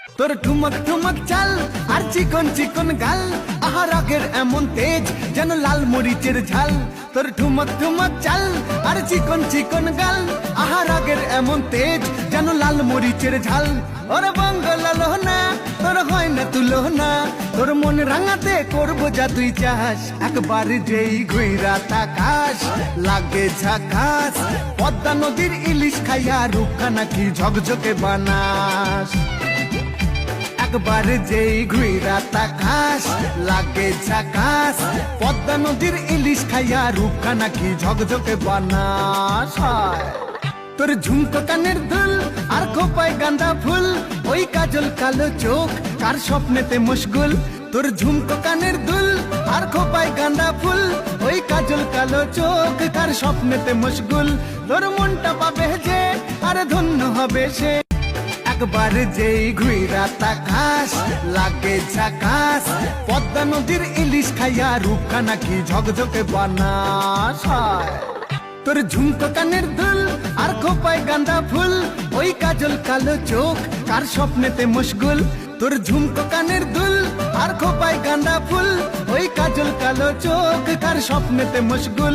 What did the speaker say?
তোর ঠুমক ঠুমক চাল আর চিকন চিকন গাল, আহা রাগের এমন তেজ যেন লাল মরিচের ঝাল। তোর ঠুমক ঠুমক চাল আর চিকন চিকন গাল, আহা রাগের এমন তেজ যেন লাল মরিচের ঝাল। ওরে বঙ্গলালো না তোর হয় না তুলো না, তোর মন রাঙাতে করবো যা তুই চাস। একবার যেই ঘুইরা তাকাস লাগে ঝাকাস, পদ্মা নদীর ইলিশ খাইয়া রুখা নাকি ঝকঝকে বানাস। একবার যেই ঘুইরা তাকাস লাগে ঝাকাস, পদ্মা নদীর ইলিশ খাইয়া রুখা নাকি ঝকঝকে বানাস। তোর ঝুমকো কানের দুল আর খোপায় গাঁদা ফুল, ওই কাজল কালো চোখ কার স্বপ্নেতে মশগুল। তোর ঝুমকো কানের দুল আর খোপায় গাঁদা ফুল, ওই কাজল কালো চোখ কার স্বপ্নেতে মশগুল। তোর মনটা পাবে যে আর ধন্য হবে সে, একবার যেই ঘুইরা তাকাস লাগে ঝাকাস, পদ্মা নদীর ইলিশ খাইয়া রুখা নাকি ঝকঝকে বানাস। তোর ঝুমকো কানের দুল আর খোপায় গাঁদা ফুল, ওই কাজল কালো চোখ কার স্বপ্নেতে মশগুল। তোর ঝুমকো কানের দুল আর খোপায় গাঁদা ফুল, ওই কাজল কালো চোখ কার স্বপ্নেতে মশগুল।